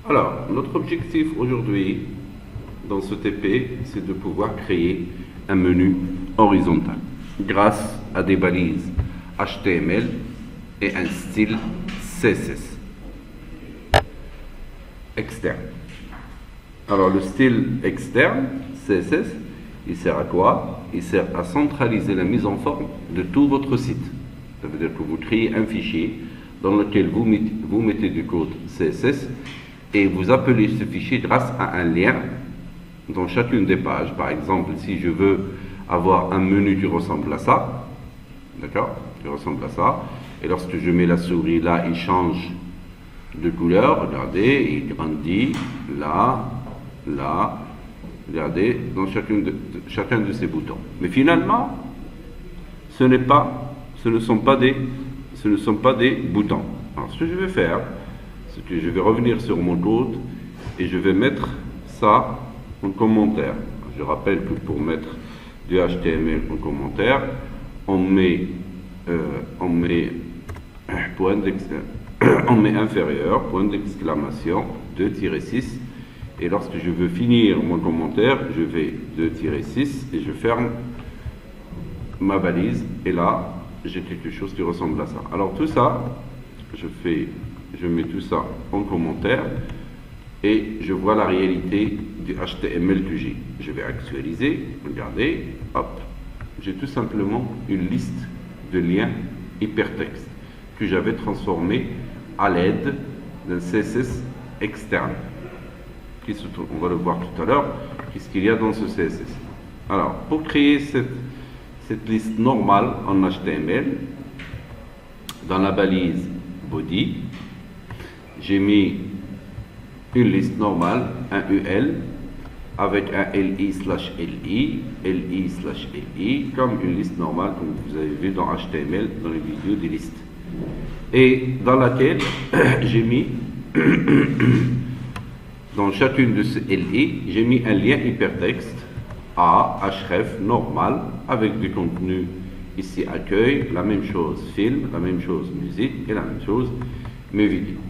Alors, notre objectif aujourd'hui dans ce TP, c'est de pouvoir créer un menu horizontal grâce à des balises HTML et un style CSS externe. Alors, le style externe, CSS, il sert à quoi? Il sert à centraliser la mise en forme de tout votre site. Ça veut dire que vous créez un fichier dans lequel vous mettez du code CSS et vous appelez ce fichier grâce à un lien dans chacune des pages. Par exemple, si je veux avoir un menu qui ressemble à ça, d'accord, qui ressemble à ça, et lorsque je mets la souris là, il change de couleur, regardez, il grandit là, là, regardez, dans chacun de ces boutons. Mais finalement, ce ne sont pas des boutons. Alors, ce que je vais faire, c'est que je vais revenir sur mon code et je vais mettre ça en commentaire. Je rappelle que pour mettre du HTML en commentaire, on met inférieur, point d'exclamation, 2-6, et lorsque je veux finir mon commentaire, je vais 2-6 et je ferme ma balise, et là, j'ai quelque chose qui ressemble à ça. Alors tout ça, je mets tout ça en commentaire, et je vois la réalité du HTML que j'ai. Je vais actualiser, regardez, hop, j'ai tout simplement une liste de liens hypertextes que j'avais transformé à l'aide d'un CSS externe. On va le voir tout à l'heure, qu'est-ce qu'il y a dans ce CSS. Alors, pour créer cette liste normale en HTML, dans la balise body, j'ai mis une liste normale, un UL, avec un LI/LI, LI/LI, comme une liste normale, comme vous avez vu dans HTML, dans les vidéos des listes. Et dans laquelle j'ai mis, dans chacune de ces LI, j'ai mis un lien hypertexte à href normal, avec du contenu ici accueil, la même chose film, la même chose musique, et la même chose mes vidéos.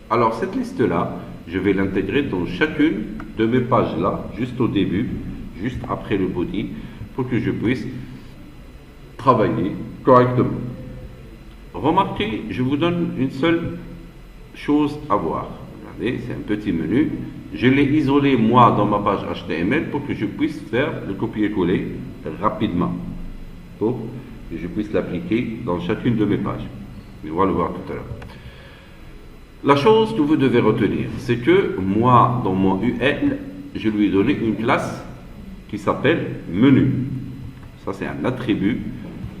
Alors cette liste-là, je vais l'intégrer dans chacune de mes pages-là, juste au début, juste après le body, pour que je puisse travailler correctement. Remarquez, je vous donne une seule chose à voir. Regardez, c'est un petit menu. Je l'ai isolé, moi, dans ma page HTML pour que je puisse faire le copier-coller rapidement, pour que je puisse l'appliquer dans chacune de mes pages. On va le voir tout à l'heure. La chose que vous devez retenir, c'est que moi, dans mon UL, je lui ai donné une classe qui s'appelle menu. Ça, c'est un attribut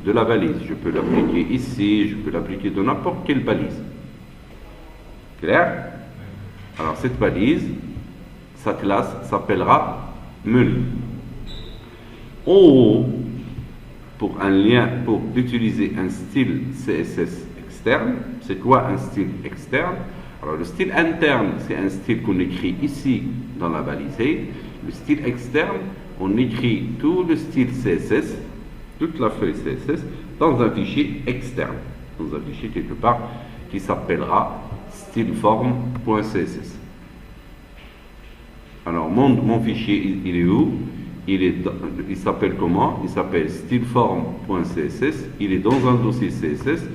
de la balise. Je peux l'appliquer ici, je peux l'appliquer dans n'importe quelle balise. Clair? Alors, cette balise, sa classe s'appellera menu. En haut, pour un lien, pour utiliser un style CSS externe, c'est quoi un style externe? Alors, le style interne, c'est un style qu'on écrit ici dans la balise. Le style externe, on écrit tout le style CSS, toute la feuille CSS, dans un fichier externe, dans un fichier quelque part qui s'appellera styleform.css. Alors, mon fichier, il est où? Il s'appelle comment? Il s'appelle styleform.css. Il est dans un dossier CSS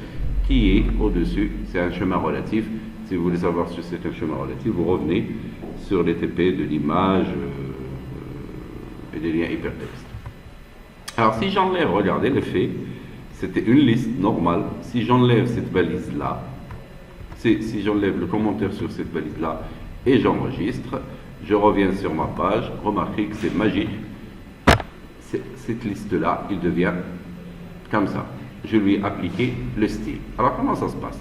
qui est au-dessus. C'est un chemin relatif. Si vous voulez savoir si c'est un chemin relatif, vous revenez sur les TP de l'image et des liens hypertextes. Alors, si j'enlève, regardez l'effet, c'était une liste normale. Si j'enlève cette balise-là, si j'enlève le commentaire sur cette balise-là et j'enregistre, je reviens sur ma page, remarquez que c'est magique. Cette liste-là, il devient comme ça. Je lui ai appliqué le style. Alors, comment ça se passe?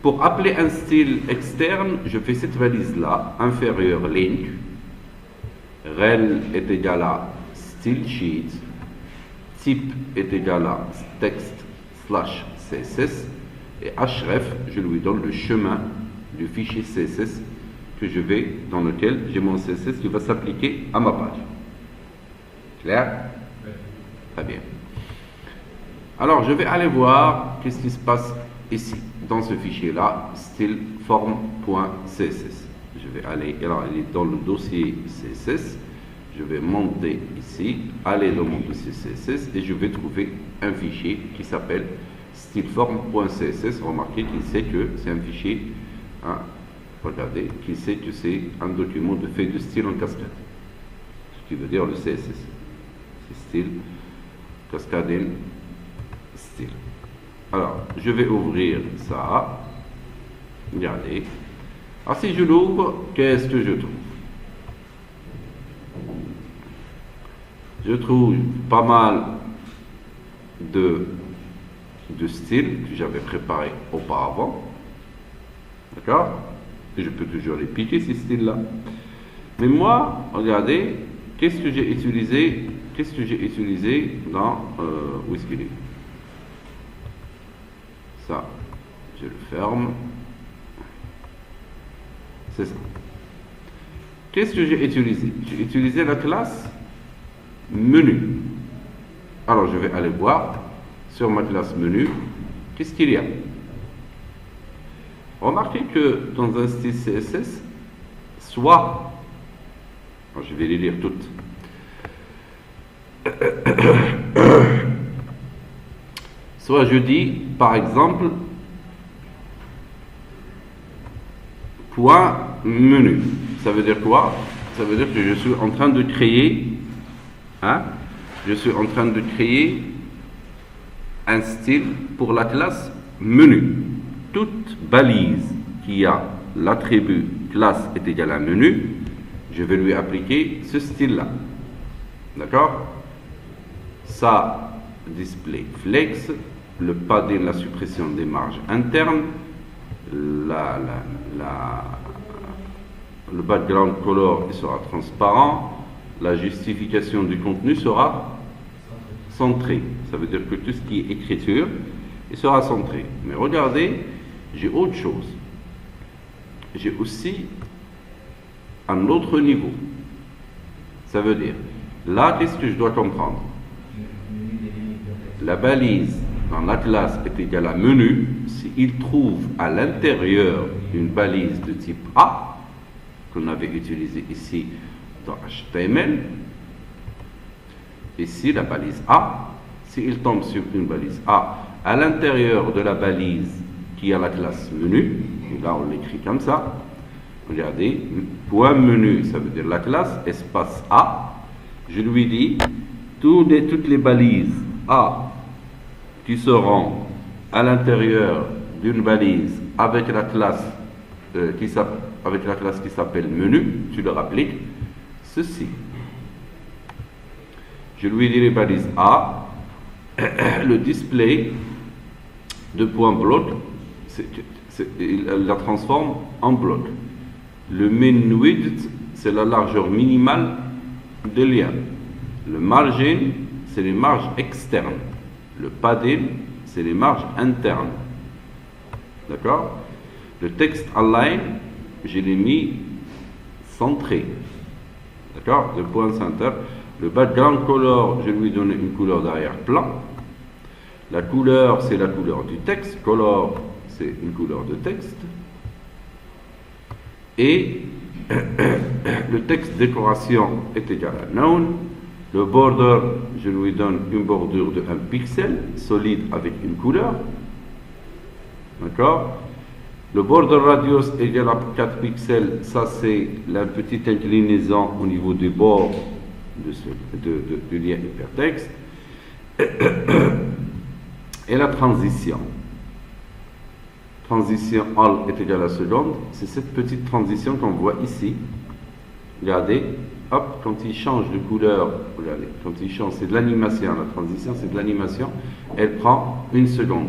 Pour appeler un style externe, je fais cette valise-là, inférieur link, rel est égal à style sheet, type est égal à text/css, et href, je lui donne le chemin du fichier CSS dans lequel j'ai mon CSS qui va s'appliquer à ma page. Clair? Très bien. Alors, je vais aller voir qu'est-ce qui se passe ici, dans ce fichier-là, styleform.css. Je vais aller, alors il est dans le dossier CSS, je vais monter ici, aller dans mon dossier CSS et je vais trouver un fichier qui s'appelle styleform.css. Remarquez qu'il sait que c'est un fichier, hein, regardez, qu'il sait que c'est un document de fait de style en cascade, ce qui veut dire le CSS. C'est style, cascade in style. Alors, je vais ouvrir ça. Regardez. Alors, si je l'ouvre, qu'est-ce que je trouve? Je trouve pas mal de styles que j'avais préparés auparavant. D'accord? Et je peux toujours les piquer, ces styles-là. Mais moi, regardez, qu'est-ce que j'ai utilisé? Qu'est-ce que j'ai utilisé dans où est-ce qu'il est? Ça, je le ferme. C'est ça. Qu'est-ce que j'ai utilisé? J'ai utilisé la classe menu. Alors, je vais aller voir sur ma classe menu, qu'est-ce qu'il y a? Remarquez que dans un style CSS, soit, alors je vais les lire toutes, soit je dis, par exemple, point menu. Ça veut dire quoi? Ça veut dire que je suis en train de créer, hein? Je suis en train de créer un style pour la classe menu. Toute balise qui a l'attribut classe est égal à menu, je vais lui appliquer ce style-là. D'accord? Ça, display flex, le padding, la suppression des marges internes, le background color il sera transparent, la justification du contenu sera centrée. Ça veut dire que tout ce qui est écriture, il sera centré. Mais regardez, j'ai autre chose. J'ai aussi un autre niveau. Ça veut dire, là, qu'est-ce que je dois comprendre? La balise dans la classe est égale à menu s'il trouve à l'intérieur une balise de type A, qu'on avait utilisée ici dans HTML. Ici, la balise A, s'il tombe sur une balise A à l'intérieur de la balise qui a la classe menu, et là on l'écrit comme ça, regardez, point menu, ça veut dire la classe, espace A, je lui dis, toutes les balises A qui seront à l'intérieur d'une balise avec la classe qui s'appelle menu, tu leur appliques ceci. Je lui dis les balises A, le display de point bloc, il la transforme en bloc. Le min width, c'est la largeur minimale des liens. Le margin, c'est les marges externes. Le padding, c'est les marges internes. D'accord? Le texte align, je l'ai mis centré. D'accord? Le point center. Le background color, je lui donne une couleur d'arrière-plan. La couleur, c'est la couleur du texte. Color, c'est une couleur de texte. Et le texte décoration est égal à none. Le border, je lui donne une bordure de 1 pixel, solide avec une couleur. D'accord? Le border radius égal à 4 pixels, ça c'est la petite inclinaison au niveau des bords du lien hypertexte. Et la transition. Transition all est égal à seconde. C'est cette petite transition qu'on voit ici. Regardez, hop, quand il change de couleur, regardez, quand il change, c'est de l'animation, la transition c'est de l'animation, elle prend 1 seconde.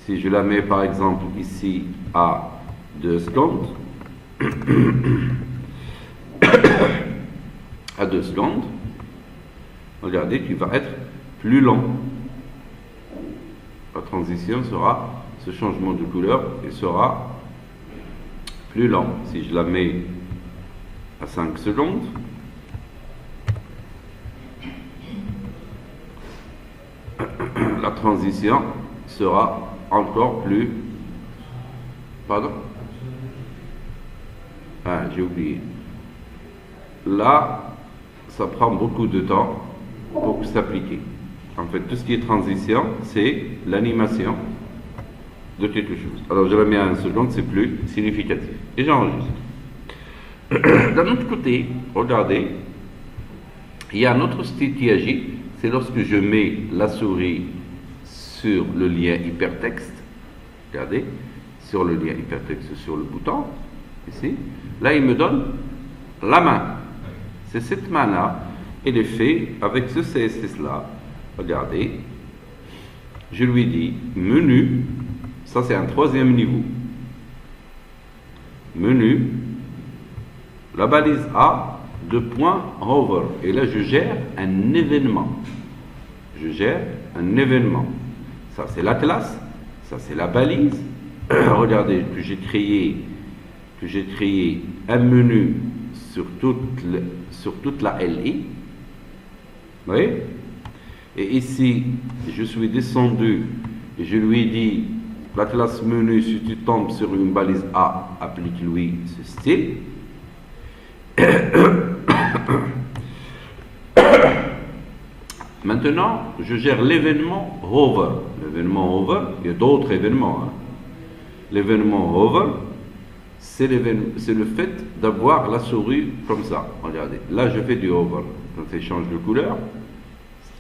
Si je la mets par exemple ici à 2 secondes, à 2 secondes, regardez qu'il va être plus long. La transition sera, ce changement de couleur, il sera plus lent. Si je la mets à 5 secondes, la transition sera encore plus... Pardon? Ah, j'ai oublié. Là, ça prend beaucoup de temps pour s'appliquer. En fait, tout ce qui est transition, c'est l'animation de quelque chose. Alors, je la mets à 1 seconde, c'est plus significatif. Et j'enregistre. D'un autre côté, regardez, il y a un autre style qui agit, c'est lorsque je mets la souris sur le lien hypertexte, regardez, sur le lien hypertexte, sur le bouton, ici, là il me donne la main. C'est cette main-là, elle est faite avec ce CSS-là, regardez, je lui dis menu, ça c'est un 3e niveau, menu, la balise A, 2 points, hover. Et là, je gère un événement. Je gère un événement. Ça, c'est la classe. Ça, c'est la balise. Regardez que j'ai créé un menu sur toute la LI. Vous voyez? Et ici, je suis descendu et je lui ai dit, la classe menu, si tu tombes sur une balise A, applique-lui ce style. Maintenant, je gère l'événement hover. L'événement hover, il y a d'autres événements. Hein. L'événement hover, c'est le fait d'avoir la souris comme ça. Regardez, là je fais du hover. Quand elle change de couleur,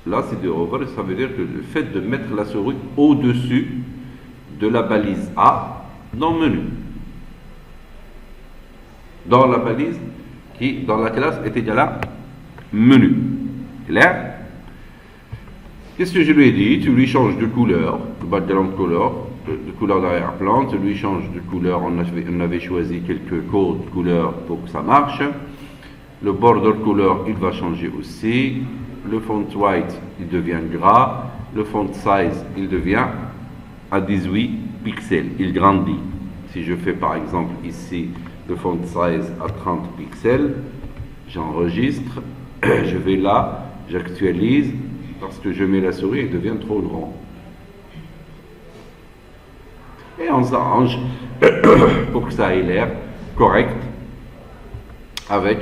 là c'est du hover. Ça veut dire que le fait de mettre la souris au-dessus de la balise A dans le menu. Dans la balise qui, dans la classe, est égale à menu. Clair? Qu'est-ce que je lui ai dit? Tu lui changes de couleur, de background color, de couleur d'arrière-plan, tu lui changes de couleur, on avait choisi quelques codes couleurs pour que ça marche. Le border color, il va changer aussi. Le font white, il devient gras. Le font size, il devient à 18 pixels, il grandit. Si je fais par exemple ici le font size à 30 pixels, j'enregistre, je vais là, j'actualise, parce que je mets la souris, il devient trop grand. Et on s'arrange pour que ça ait l'air correct avec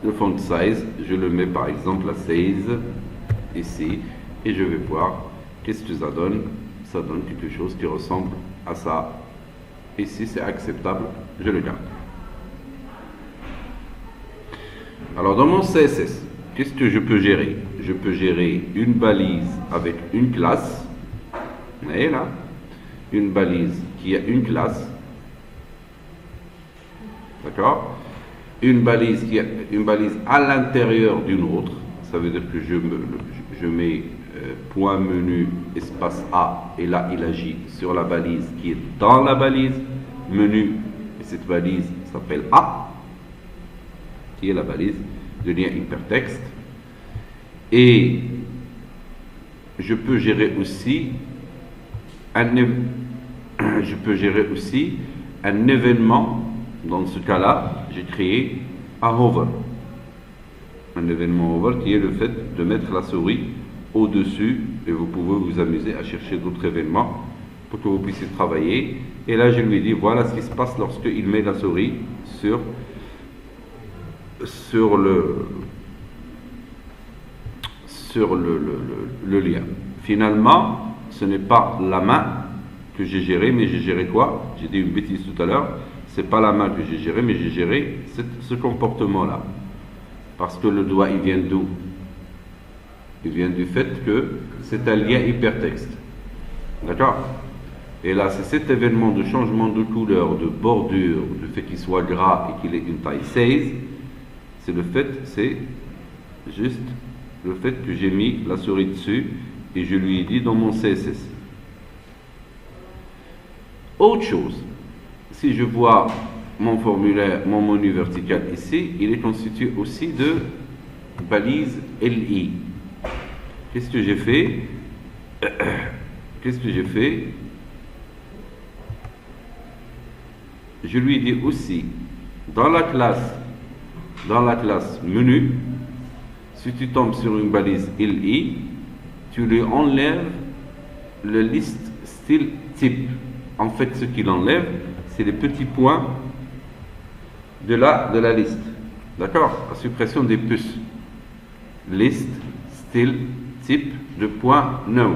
le font size. Je le mets par exemple à 16 ici, et je vais voir qu'est-ce que ça donne. Ça donne quelque chose qui ressemble à ça. Ici, c'est acceptable, je le garde. Alors, dans mon CSS, qu'est-ce que je peux gérer? Je peux gérer une balise avec une classe. Vous voyez là? Une balise qui a une classe. D'accord? Une balise qui a une balise à l'intérieur d'une autre. Ça veut dire que je mets point menu espace A, et là il agit sur la balise qui est dans la balise menu, et cette balise s'appelle A, qui est la balise de lien hypertexte. Et je peux gérer aussi un événement. Dans ce cas-là, j'ai créé un hover. Un événement hover qui est le fait de mettre la souris au-dessus, et vous pouvez vous amuser à chercher d'autres événements pour que vous puissiez travailler. Et là, je lui dis, voilà ce qui se passe lorsqu'il met la souris sur le lien. Finalement, ce n'est pas la main que j'ai gérée, mais j'ai géré quoi? J'ai dit une bêtise tout à l'heure. C'est pas la main que j'ai gérée, mais j'ai géré ce comportement-là. Parce que le doigt, il vient d'où? Il vient du fait que c'est un lien hypertexte. D'accord? Et là, c'est cet événement de changement de couleur, de bordure, le fait qu'il soit gras et qu'il ait une taille 16, c'est juste le fait que j'ai mis la souris dessus et je lui ai dit dans mon CSS. Autre chose, si je vois mon formulaire, mon menu vertical ici, il est constitué aussi de balises LI. Qu'est-ce que j'ai fait? Je lui ai dit aussi, dans la classe menu, si tu tombes sur une balise LI, tu lui enlèves le liste style type. En fait, ce qu'il enlève, c'est les petits points de la liste. D'accord? La suppression des puces. Liste, style, type, de point, no.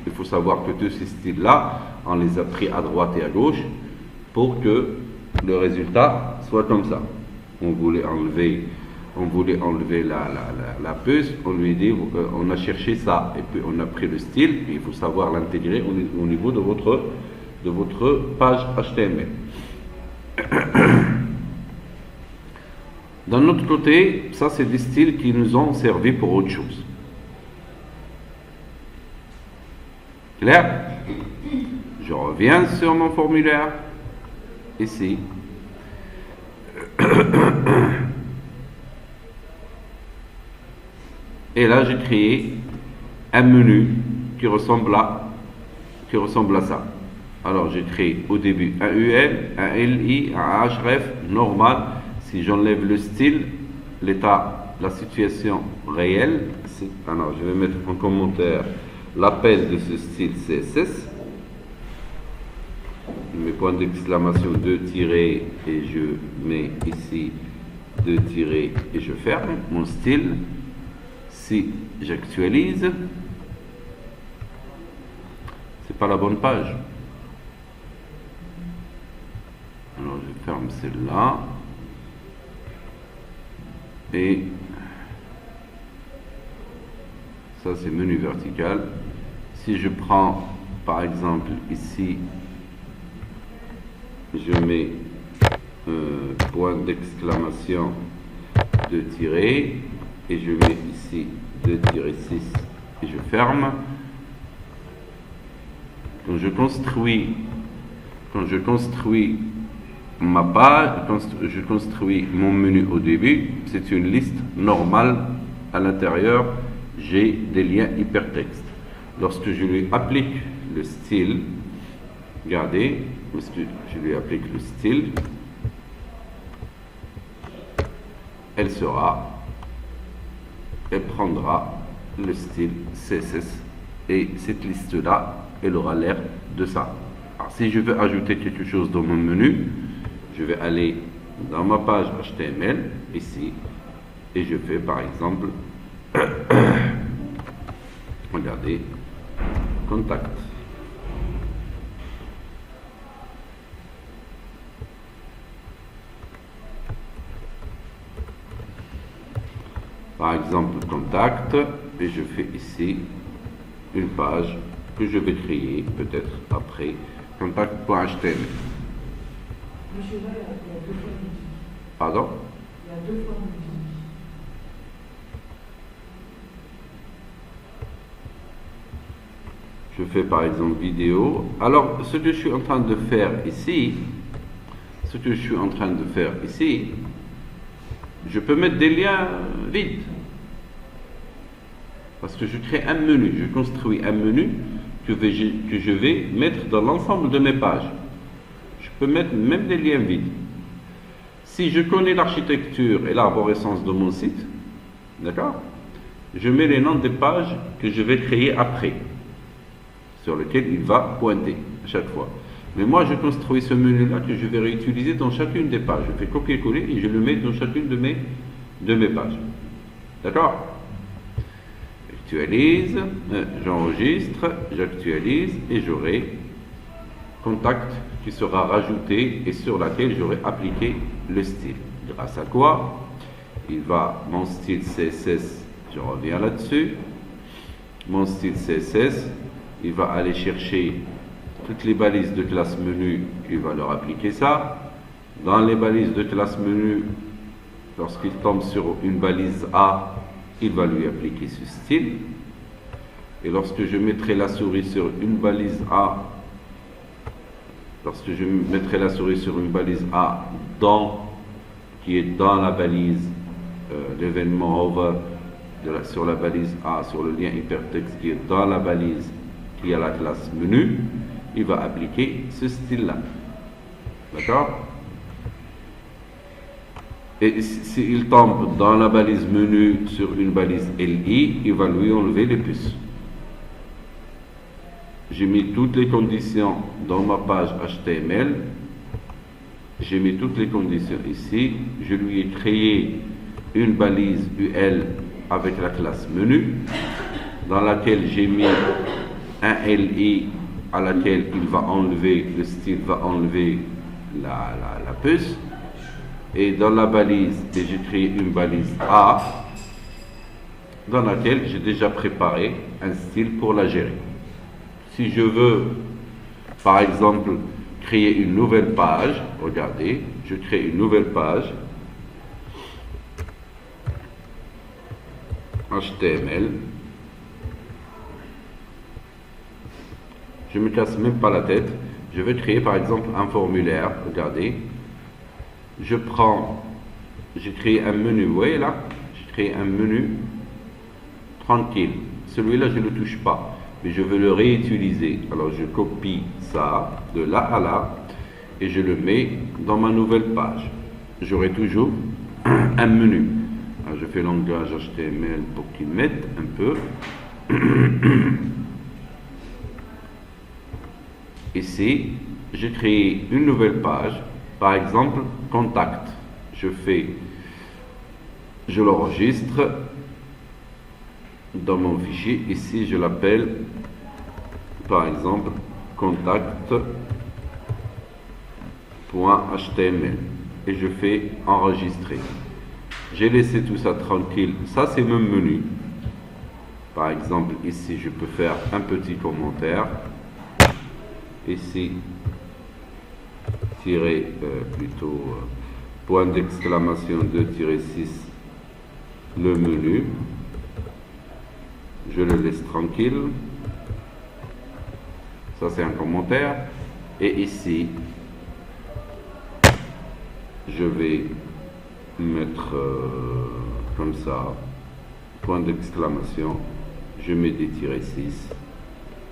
Il faut savoir que tous ces styles-là, on les a pris à droite et à gauche pour que le résultat soit comme ça. On voulait enlever la puce, on lui dit, on a cherché ça, et puis on a pris le style, et il faut savoir l'intégrer au niveau de votre page HTML. D'un autre côté, ça c'est des styles qui nous ont servi pour autre chose. Clair? Je reviens sur mon formulaire, ici. Et là, j'ai créé un menu qui ressemble à ça. Alors, j'ai créé au début un UL, un LI, un href normal. Si j'enlève le style, l'état, la situation réelle, alors je vais mettre en commentaire l'appel de ce style CSS. Mes points d'exclamation 2 tirés et je mets ici 2 tirés et je ferme mon style. Si j'actualise, c'est pas la bonne page. Alors je ferme celle-là et ça c'est menu vertical. Si je prends par exemple ici, je mets point d'exclamation 2 tirés et je mets ici 2-6 et je ferme. Quand je construis ma page, je construis mon menu au début, c'est une liste normale. À l'intérieur, j'ai des liens hypertextes. Lorsque je lui applique le style, regardez, lorsque je lui applique le style, elle prendra le style CSS et cette liste-là, elle aura l'air de ça. Alors, si je veux ajouter quelque chose dans mon menu, je vais aller dans ma page HTML, ici, et je fais par exemple, regardez, contact. Par exemple, contact, et je fais ici une page que je vais créer peut-être après, contact.html. Monsieur, là, il y a 2 fois de musique. Pardon? Il y a 2 fois de musique. Je fais par exemple vidéo. Alors, ce que je suis en train de faire ici, je peux mettre des liens vides. Parce que je crée un menu, je construis un menu que je vais mettre dans l'ensemble de mes pages. Je peux mettre même des liens vides. Si je connais l'architecture et l'arborescence de mon site, d'accord, je mets les noms des pages que je vais créer après, sur lesquelles il va pointer à chaque fois. Mais moi, je construis ce menu-là que je vais réutiliser dans chacune des pages. Je fais copier-coller et je le mets dans chacune de mes pages. D'accord? J'actualise, j'enregistre, j'actualise et j'aurai contact qui sera rajouté et sur laquelle j'aurai appliqué le style. Grâce à quoi? Mon style CSS, je reviens là-dessus. Mon style CSS, il va aller chercher toutes les balises de classe menu, il va leur appliquer ça. Dans les balises de classe menu, lorsqu'il tombe sur une balise A, il va lui appliquer ce style. Et lorsque je mettrai la souris sur une balise A, qui est dans la balise l'événement over, sur la balise A, sur le lien hypertexte qui est dans la balise qui a la classe menu, il va appliquer ce style-là. D'accord? Et s'il tombe dans la balise menu sur une balise LI, il va lui enlever les puces. j'ai mis toutes les conditions dans ma page HTML. J'ai mis toutes les conditions ici. Je lui ai créé une balise UL avec la classe menu, dans laquelle j'ai mis un LI à laquelle il va enlever, le style va enlever la puce. Et dans la balise, j'ai créé une balise A dans laquelle j'ai déjà préparé un style pour la gérer. Si je veux, par exemple, créer une nouvelle page, regardez, je crée une nouvelle page HTML. Je me casse même pas la tête. Je vais créer par exemple un formulaire. Regardez. J'ai créé un menu. Vous voyez là? J'ai créé un menu tranquille. Celui-là, je ne le touche pas. Mais je veux le réutiliser. Alors je copie ça de là à là et je le mets dans ma nouvelle page. J'aurai toujours un menu. Alors, je fais langage HTML pour qu'il mette un peu. Ici, j'ai créé une nouvelle page, par exemple, contact. Je l'enregistre dans mon fichier. Ici, je l'appelle, par exemple, contact.html et je fais enregistrer. J'ai laissé tout ça tranquille. Ça, c'est mon menu. Par exemple, ici, je peux faire un petit commentaire. Ici, point d'exclamation 2-6, le menu. Je le laisse tranquille. Ça, c'est un commentaire. Et ici, je vais mettre comme ça, point d'exclamation, je mets des tirets 6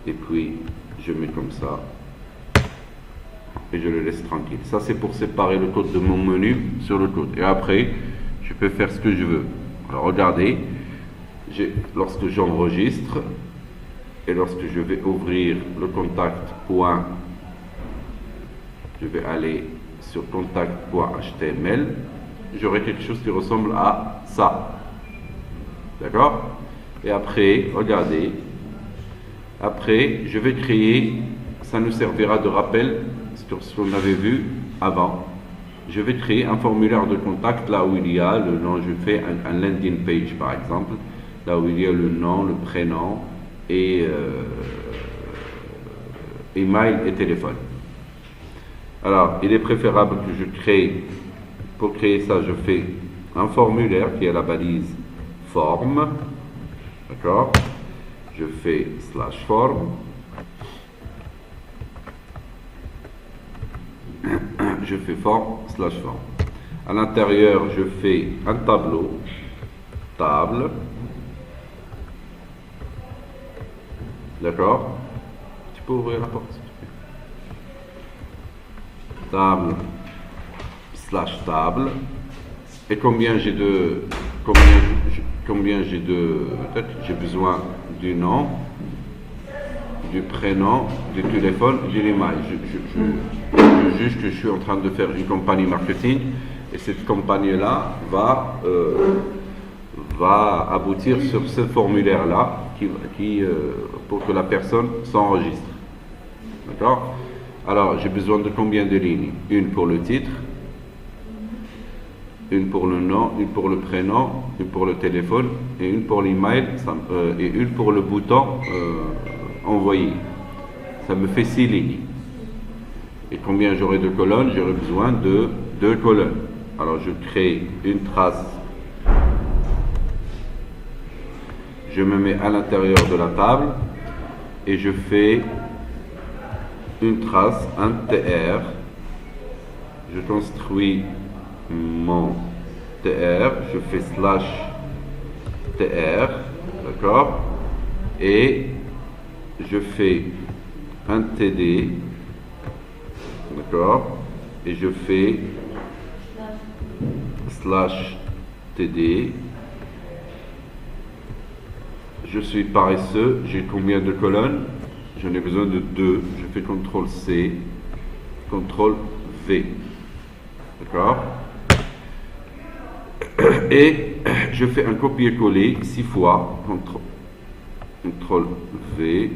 et puis je mets comme ça et je le laisse tranquille. Ça, c'est pour séparer le code de mon menu sur le code. Et après, je peux faire ce que je veux. Alors regardez, lorsque j'enregistre et lorsque je vais ouvrir le contact. Je vais aller sur contact.html, j'aurai quelque chose qui ressemble à ça. D'accord? Et après, regardez, après, je vais créer, ça nous servira de rappel sur ce qu'on avait vu avant. Je vais créer un formulaire de contact là où il y a le nom, je fais un landing page par exemple, là où il y a le nom, le prénom et email et téléphone. Alors, il est préférable que je crée, pour créer ça, je fais un formulaire qui est la balise form, d'accord? Je fais /form, je fais form/form. À l'intérieur, je fais un tableau, table, d'accord? Tu peux ouvrir la porte? Table /table. Et combien j'ai j'ai besoin du nom, du prénom, du téléphone, du email. Je juge que je suis en train de faire une campagne marketing et cette campagne-là va aboutir sur ce formulaire-là pour que la personne s'enregistre. D'accord? Alors, j'ai besoin de combien de lignes? Une pour le titre, une pour le nom, une pour le prénom, une pour le téléphone, et une pour l'email, et une pour le bouton envoyer. Ça me fait 6 lignes. Et combien j'aurai de colonnes? J'aurai besoin de 2 colonnes. Alors, je crée une trace. Je me mets à l'intérieur de la table et je fais une trace, un TR. Je construis mon TR, je fais /TR, d'accord, et je fais un TD, d'accord, et je fais /TD. Je suis paresseux, j'ai combien de colonnes? J'en ai besoin de 2. Je fais CTRL-C, CTRL-V. D'accord? Et je fais un copier-coller 6 fois. CTRL-V,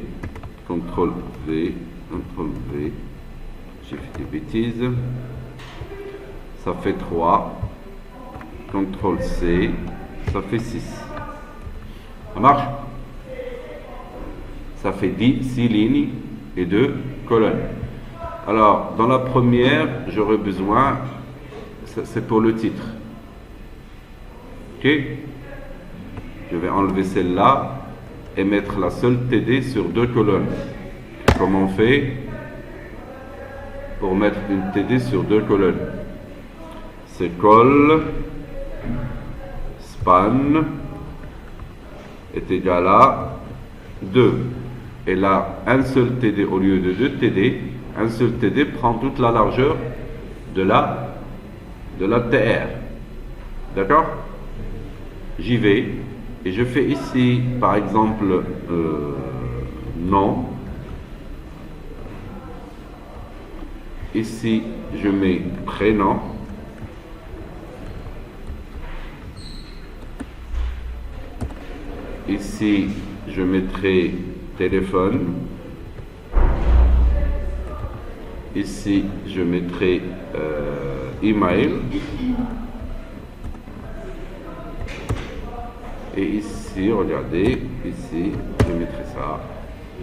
CTRL-V, CTRL-V. J'ai fait des bêtises. Ça fait 3. CTRL-C, ça fait 6. Ça marche? Ça fait 6 lignes et 2 colonnes. Alors, dans la première, j'aurai besoin, c'est pour le titre. Ok? Je vais enlever celle-là et mettre la seule TD sur 2 colonnes. Comment on fait pour mettre une TD sur 2 colonnes? C'est col, span est égal à 2. Et là, un seul TD au lieu de 2 TD, un seul TD prend toute la largeur de la TR. D'accord? J'y vais et je fais ici, par exemple, nom. Ici, je mets prénom. Ici, je mettrai téléphone. Ici, je mettrai email. Et ici, regardez, ici, je mettrai ça.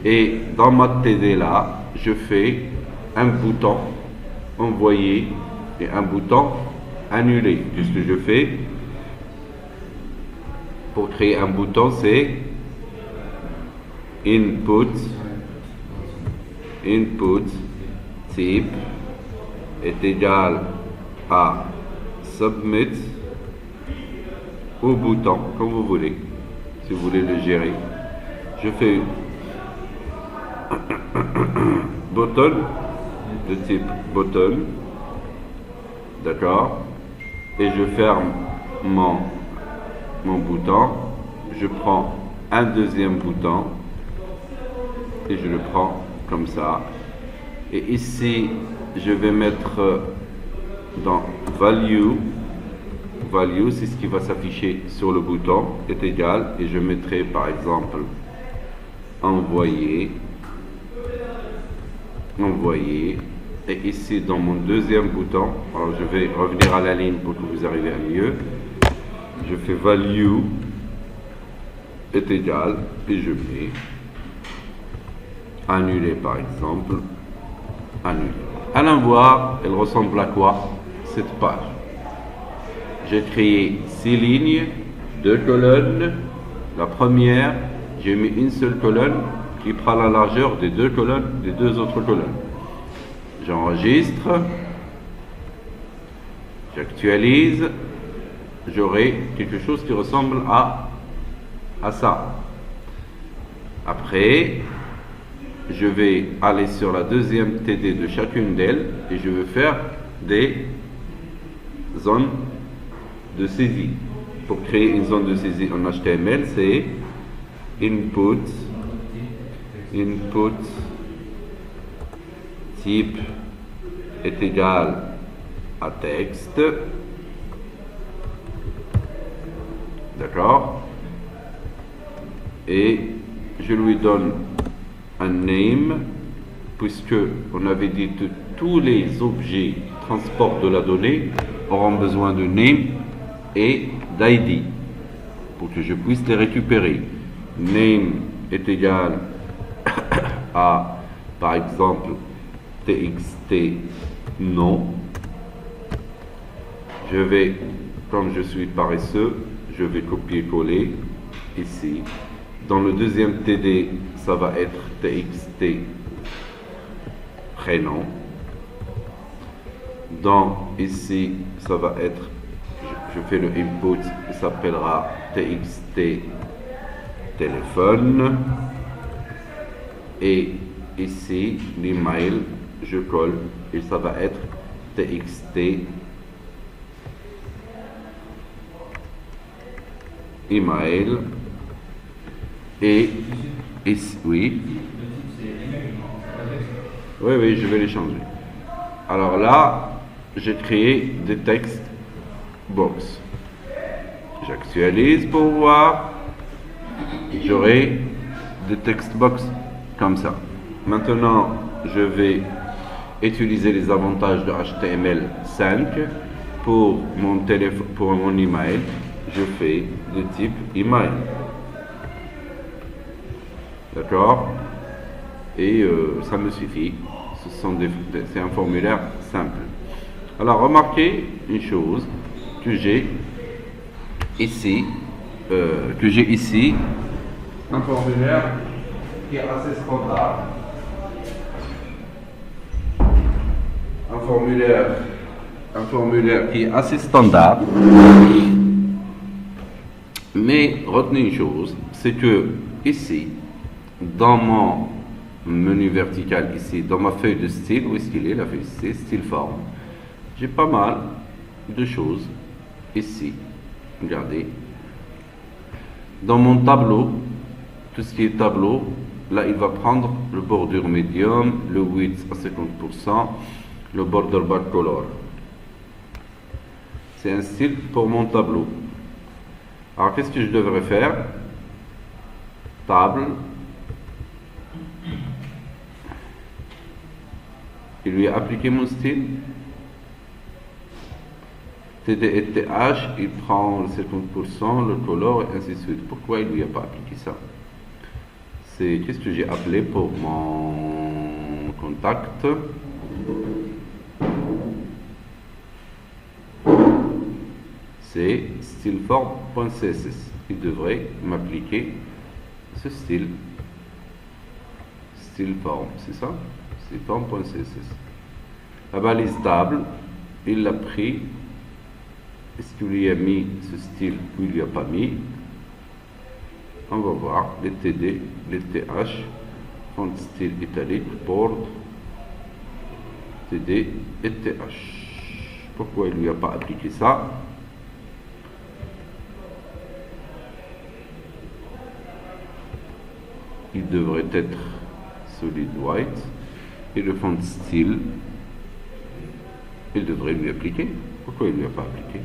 Et dans ma TD là, je fais un bouton envoyer et un bouton annuler. Qu'est-ce que je fais? Pour créer un bouton, c'est input type est égal à submit au bouton, comme vous voulez, si vous voulez le gérer. Je fais button de type button, d'accord, et je ferme mon bouton. Je prends un deuxième bouton et je le prends comme ça. Et ici, je vais mettre dans value, c'est ce qui va s'afficher sur le bouton, est égal, et je mettrai par exemple envoyer, et ici dans mon deuxième bouton, alors je vais revenir à la ligne pour que vous arriviez à mieux, je fais value est égal, et je mets annuler par exemple, annuler. Allons voir, elle ressemble à quoi cette page? J'ai créé 6 lignes, 2 colonnes. La première, j'ai mis une seule colonne qui prend la largeur des 2 colonnes, des 2 autres colonnes. J'enregistre, j'actualise, j'aurai quelque chose qui ressemble à ça. Après, je vais aller sur la deuxième TD de chacune d'elles et je vais faire des zones de saisie. Pour créer une zone de saisie en HTML, c'est input type est égal à texte. D'accord? Et je lui donne un name, puisque on avait dit que tous les objets qui transportent de la donnée auront besoin de name et d'ID pour que je puisse les récupérer. Name est égal à, par exemple, txt nom. Je vais, comme je suis paresseux, je vais copier-coller ici. Dans le deuxième TD, ça va être txt prénom. Dans ici, ça va être, je fais le input, il s'appellera txt téléphone. Et ici, l'email, je colle et ça va être txt email. Et ici, oui. Oui, je vais les changer. Alors là, j'ai créé des textes box. J'actualise pour voir. J'aurai des text box comme ça. Maintenant, je vais utiliser les avantages de HTML5 pour mon téléphone, pour mon email. Je fais de type email. D'accord? Et ça me suffit. C'est un formulaire simple. Alors, remarquez une chose que j'ai ici, un formulaire qui est assez standard. Un formulaire qui est assez standard. Mais retenez une chose, c'est que ici, dans mon menu vertical ici, dans ma feuille de style, où est-ce qu'il est, la feuille de style, style forme, j'ai pas mal de choses ici. Regardez. Dans mon tableau, tout ce qui est tableau, là il va prendre le bordure médium, le width à 50%, le border bar color. C'est un style pour mon tableau. Alors qu'est-ce que je devrais faire? Table. Il lui a appliqué mon style. TD et TH, il prend le 50%, le color et ainsi de suite. Pourquoi il lui a pas appliqué ça? C'est qu'est-ce que j'ai appelé pour mon contact? C'est styleform.css. Il devrait m'appliquer ce style. Styleform, c'est ça? Styleform.css. La balise table, il l'a pris. Est-ce qu'il lui a mis ce style ou il lui a pas mis? On va voir les TD, les TH, font style italique, board, TD et TH. Pourquoi il lui a pas appliqué ça? Il devrait être solid white et le font style, il devrait lui appliquer. Pourquoi il lui a pas appliqué?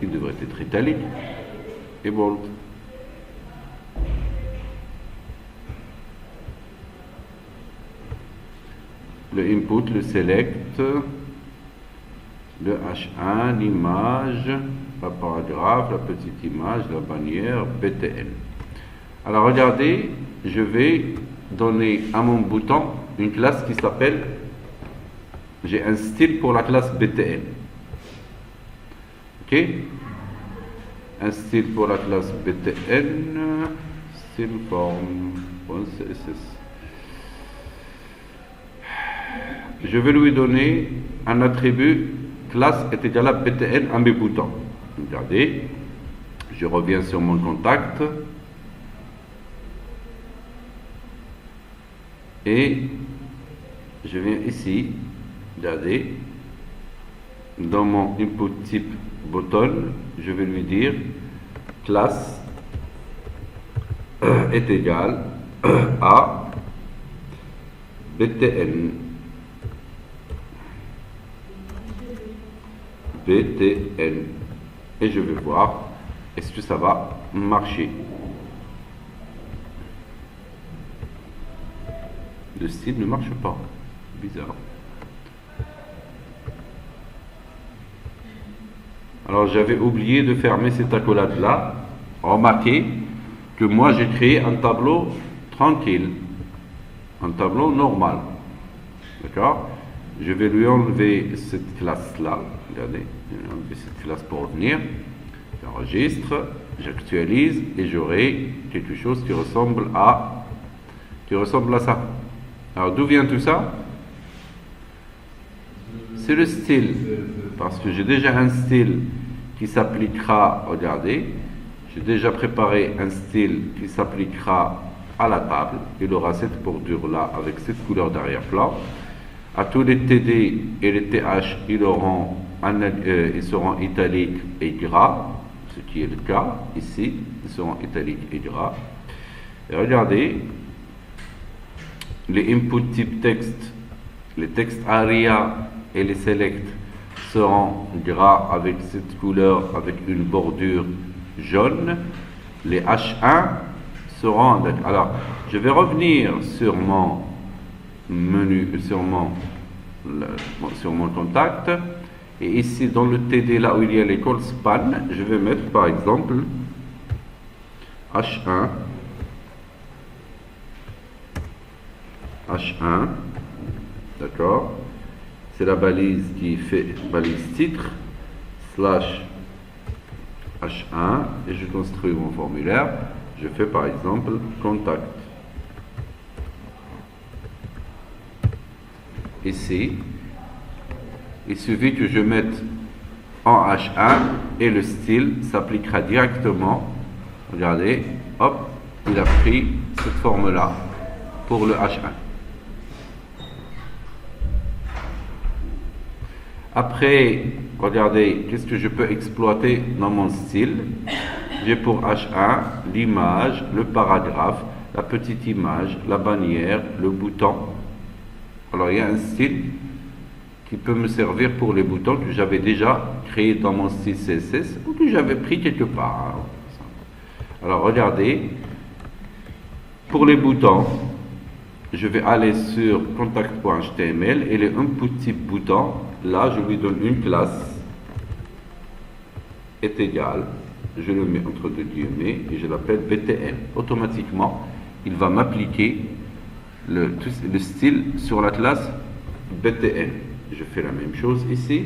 Il devrait être italique et bold. Le input, le select, le H1, l'image, la paragraphe, la petite image, la bannière, BTN. Alors regardez, je vais donner à mon bouton une classe qui s'appelle, j'ai un style pour la classe BTN. Ok? Un style pour la classe BTN, styleform.css. Je vais lui donner un attribut classe est égal à BTN à mes boutons. Regardez, je reviens sur mon contact et je viens ici, regardez, dans mon input type button, je vais lui dire classe est égal à BTN. BTN. Et je vais voir est-ce que ça va marcher. Le style ne marche pas. Bizarre. Alors j'avais oublié de fermer cette accolade là. Remarquez que moi j'ai créé un tableau tranquille, un tableau normal. D'accord? Je vais lui enlever cette classe là. Regardez, je vais enlever cette classe pour revenir. J'enregistre, j'actualise et j'aurai quelque chose qui ressemble à ça. Alors d'où vient tout ça? C'est le style, parce que j'ai déjà un style qui s'appliquera, regardez, j'ai déjà préparé un style qui s'appliquera à la table. Il aura cette bordure là avec cette couleur d'arrière-plan. À tous les TD et les TH, ils seront italiques et gras, ce qui est le cas ici, ils seront italiques et gras. Et regardez, les inputs type texte, les textes ARIA et les select seront gras avec cette couleur, avec une bordure jaune. Les H1 seront... Alors, je vais revenir sur mon menu, sur mon contact. Et ici, dans le TD, là où il y a les call span, je vais mettre par exemple H1, d'accord, c'est la balise qui fait balise titre, slash H1, et je construis mon formulaire, je fais par exemple contact. Ici, il suffit que je mette en H1 et le style s'appliquera directement. Regardez, hop, il a pris cette forme-là pour le H1. Après, regardez, qu'est-ce que je peux exploiter dans mon style? J'ai pour H1 l'image, le paragraphe, la petite image, la bannière, le bouton. Alors, il y a un style qui peut me servir pour les boutons que j'avais déjà créés dans mon style CSS ou que j'avais pris quelque part. Alors regardez, pour les boutons, je vais aller sur contact.html et les input type bouton, là je lui donne une classe est égale, je le mets entre deux guillemets et je l'appelle BTN. Automatiquement, il va m'appliquer le style sur la classe BTN. Je fais la même chose ici.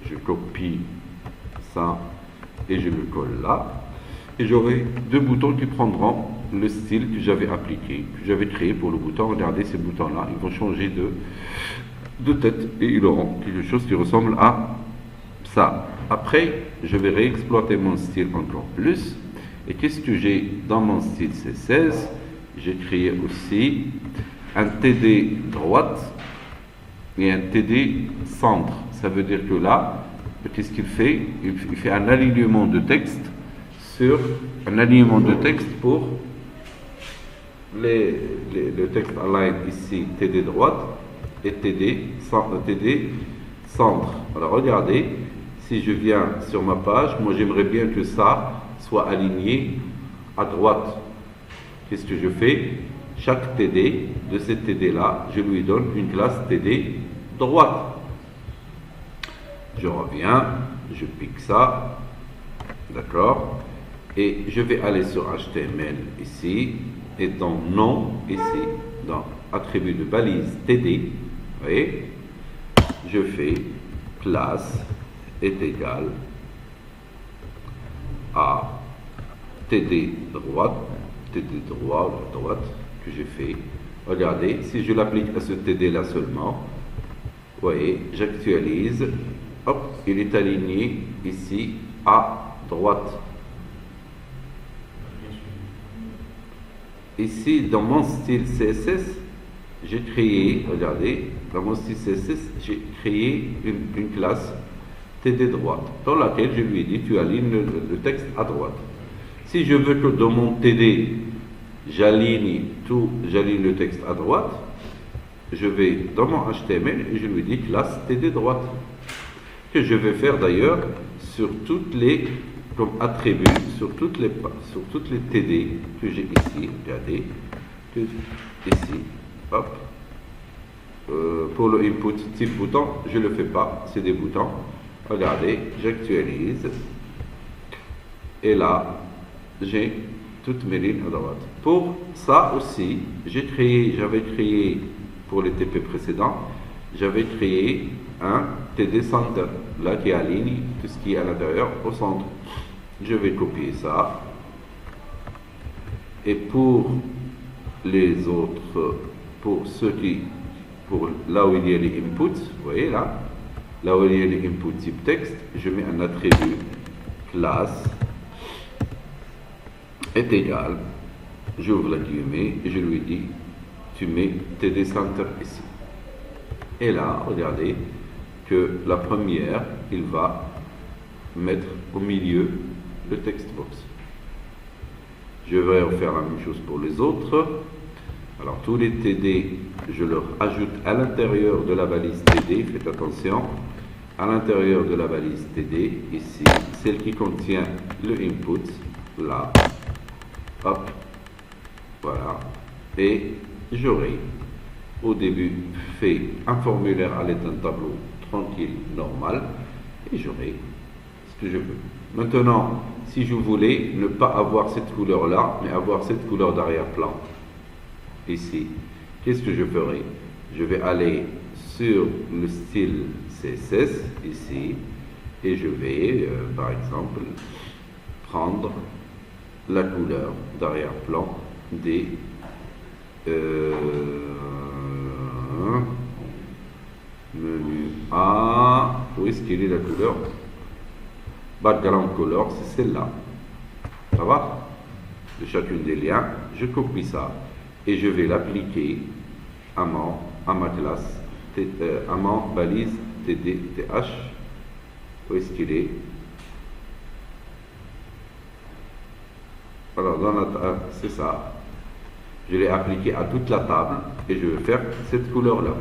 Je copie ça et je le colle là. Et j'aurai deux boutons qui prendront le style que j'avais appliqué, que j'avais créé pour le bouton. Regardez ces boutons-là, ils vont changer de tête et ils auront quelque chose qui ressemble à ça. Après, je vais réexploiter mon style encore plus. Et qu'est-ce que j'ai dans mon style C16? J'ai créé aussi un TD droite et un TD centre. Ça veut dire que là, qu'est-ce qu'il fait? Il fait un alignement de texte pour le texte align ici, TD droite et TD centre. Alors regardez, si je viens sur ma page, moi j'aimerais bien que ça soit aligné à droite. Qu'est-ce que je fais? Chaque TD de cette TD là, je lui donne une classe TD droite. Je reviens, je pique ça, d'accord, et je vais aller sur HTML ici, et dans nom ici, dans attribut de balise TD, vous voyez, je fais classe est égal à TD droite, droite que j'ai fait. Regardez, si je l'applique à ce TD là seulement, vous voyez, j'actualise, hop, il est aligné ici à droite. Ici, dans mon style CSS, j'ai créé, regardez, dans mon style CSS, j'ai créé une classe TD droite, dans laquelle je lui ai dit, tu alignes le texte à droite. Si je veux que dans mon TD, j'aligne le texte à droite, je vais dans mon HTML et je lui dis classe TD droite, que je vais faire d'ailleurs sur toutes les, comme attribut, sur toutes les TD que j'ai ici, regardez, ici, hop, pour le input type bouton, je ne le fais pas, c'est des boutons, regardez, j'actualise, et là, j'ai toutes mes lignes à droite. Pour ça aussi, j'avais créé pour les TP précédents, j'avais créé un TD Center, là qui aligne tout ce qui est à l'intérieur au centre. Je vais copier ça. Et pour les autres, pour là où il y a les inputs, vous voyez là où il y a les inputs type texte, je mets un attribut classe est égal, j'ouvre la guillemets et je lui dis, tu mets TD Center ici. Et là, regardez, que la première, il va mettre au milieu le text box. Je vais faire la même chose pour les autres. Alors tous les TD, je leur ajoute à l'intérieur de la valise TD, faites attention, à l'intérieur de la valise TD, ici, celle qui contient le input, là, hop, voilà, et j'aurai au début fait un formulaire à l'aide d'un tableau tranquille, normal, et j'aurai ce que je veux. Maintenant, si je voulais ne pas avoir cette couleur-là, mais avoir cette couleur d'arrière-plan, ici, qu'est-ce que je ferai? Je vais aller sur le style CSS, ici, et je vais, par exemple, prendre la couleur d'arrière-plan des menu A. Où est-ce qu'il est la couleur? Background color, c'est celle-là. Ça va? De chacun des liens, je copie ça et je vais l'appliquer à ma classe, à ma balise TD-TH. Où est-ce qu'il est? Alors, c'est ça. Je l'ai appliqué à toute la table et je vais faire cette couleur-là.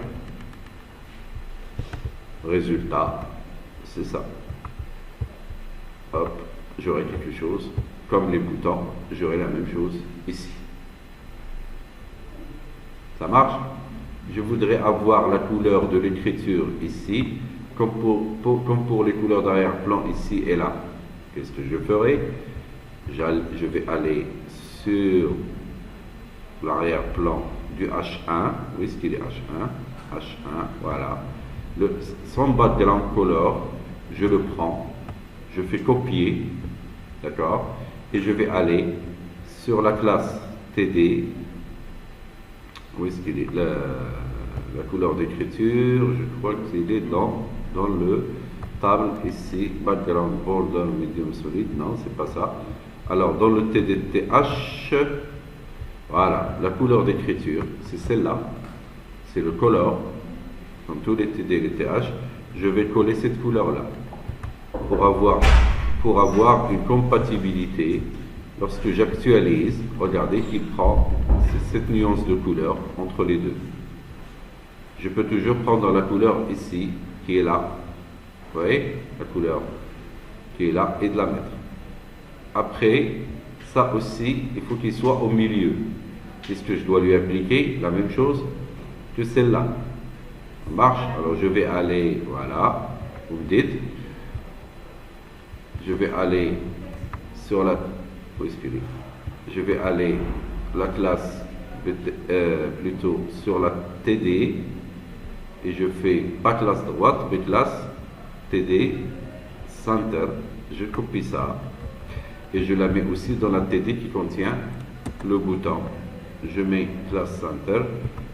Résultat, c'est ça. Hop, j'aurai quelque chose. Comme les boutons, j'aurai la même chose ici. Ça marche? Je voudrais avoir la couleur de l'écriture ici, comme pour les couleurs d'arrière-plan ici et là. Qu'est-ce que je ferai? Je vais aller sur l'arrière-plan du H1. Où est-ce qu'il est H1? H1, voilà. Son background color, je le prends, je fais copier, d'accord? Et je vais aller sur la classe TD. Où est-ce qu'il est? La couleur d'écriture, je crois qu'il est dans le table ici, background border medium solid. Non, c'est pas ça. Alors, dans le TDTH, voilà, la couleur d'écriture, c'est celle-là. C'est le color. Dans tous les TD et les TH, je vais coller cette couleur-là pour avoir une compatibilité. Lorsque j'actualise, regardez qu'il prend cette nuance de couleur entre les deux. Je peux toujours prendre la couleur ici, qui est là. Vous voyez, la couleur qui est là, et de la mettre. Après, ça aussi, il faut qu'il soit au milieu. Puisque je dois lui appliquer la même chose que celle-là. Ça marche? Alors je vais aller, voilà, vous me dites. Je vais aller sur la... Où est-ce qu'il est? Je vais aller la classe, plutôt sur la TD, et je fais pas classe droite, mais classe TD, center, je copie ça, et je la mets aussi dans la TD qui contient le bouton. Je mets classe center,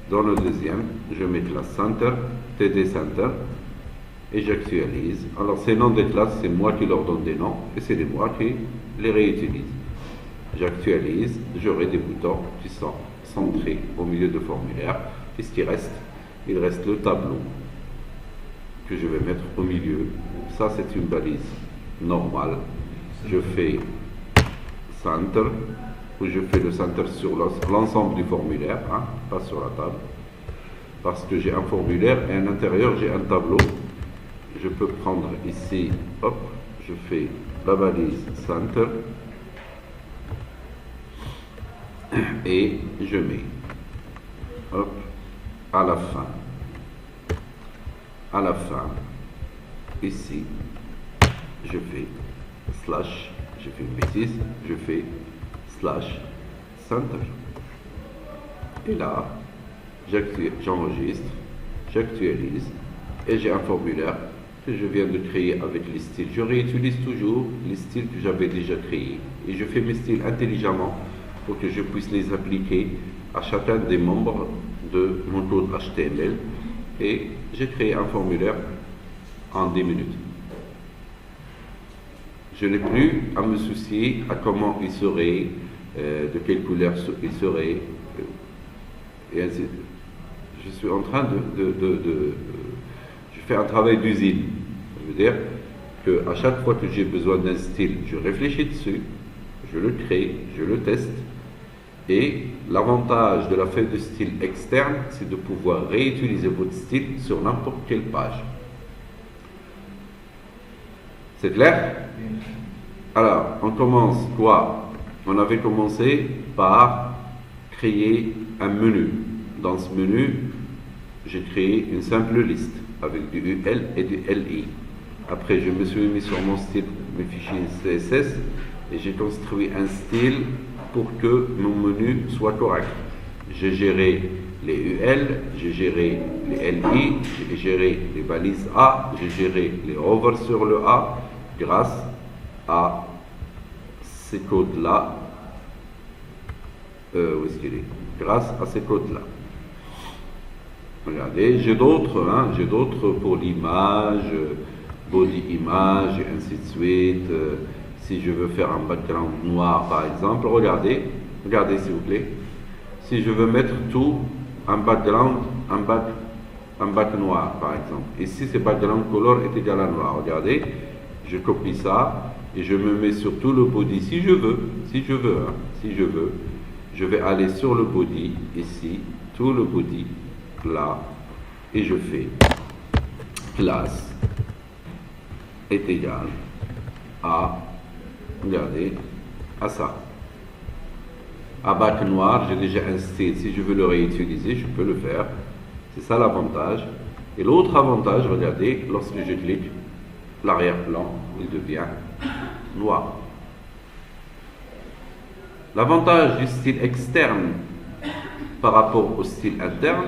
dans le deuxième, je mets classe center, TD center, et j'actualise. Alors ces noms des classes, c'est moi qui leur donne des noms, et c'est moi qui les réutilise. J'actualise, j'aurai des boutons qui sont centrés au milieu de formulaire. Qu'est-ce qui reste? Il reste le tableau que je vais mettre au milieu. Ça, c'est une balise normale. Je fais center, où je fais le center sur l'ensemble du formulaire, hein, pas sur la table, parce que j'ai un formulaire et à l'intérieur j'ai un tableau. Je peux prendre ici, hop, je fais la balise center et je mets, hop, à la fin, ici, je fais slash, je fais une bêtise, je fais slash center. Et là, j'enregistre, j'actualise et j'ai un formulaire que je viens de créer avec les styles. Je réutilise toujours les styles que j'avais déjà créés et je fais mes styles intelligemment pour que je puisse les appliquer à chacun des membres de mon code HTML, et j'ai créé un formulaire en 10 minutes. Je n'ai plus à me soucier à comment il serait, de quelle couleur il serait, et ainsi. Je suis en train je fais un travail d'usine. Ça veut dire qu'à chaque fois que j'ai besoin d'un style, je réfléchis dessus, je le crée, je le teste. Et l'avantage de la feuille de style externe, c'est de pouvoir réutiliser votre style sur n'importe quelle page. C'est clair? Alors, on commence quoi? On avait commencé par créer un menu. Dans ce menu, j'ai créé une simple liste avec du UL et du LI. Après, je me suis mis sur mon style, mes fichiers CSS, et j'ai construit un style pour que mon menu soit correct. J'ai géré les UL, j'ai géré les LI, j'ai géré les balises A, j'ai géré les hovers sur le A grâce à ces codes-là. Où est-ce qu'il est? Grâce à ces codes-là. Regardez, j'ai d'autres pour l'image, body image, et ainsi de suite. Si je veux faire un background noir, par exemple, regardez s'il vous plaît. Si je veux mettre tout, un background, un back noir, par exemple. Ici, c'est background color est égal à noir. Regardez, je copie ça et je me mets sur tout le body. Si je veux, je vais aller sur le body, ici, tout le body, là, et je fais classe est égal à, regardez, à ça. À bac noir, j'ai déjà un style. Si je veux le réutiliser, je peux le faire. C'est ça l'avantage. Et l'autre avantage, regardez, lorsque je clique, l'arrière-plan, il devient noir. L'avantage du style externe par rapport au style interne,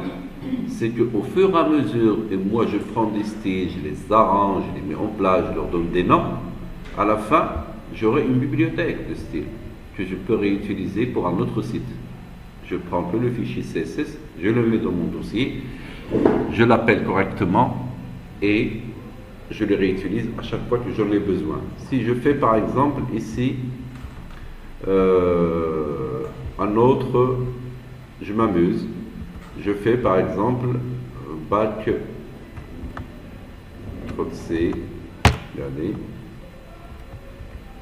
c'est qu'au fur et à mesure, et moi je prends des styles, je les arrange, je les mets en place, je leur donne des noms, à la fin, j'aurai une bibliothèque de styles que je peux réutiliser pour un autre site. Je prends que le fichier CSS, je le mets dans mon dossier, je l'appelle correctement et je le réutilise à chaque fois que j'en ai besoin. Si je fais par exemple ici un autre, je m'amuse, je fais par exemple bac C, regardez,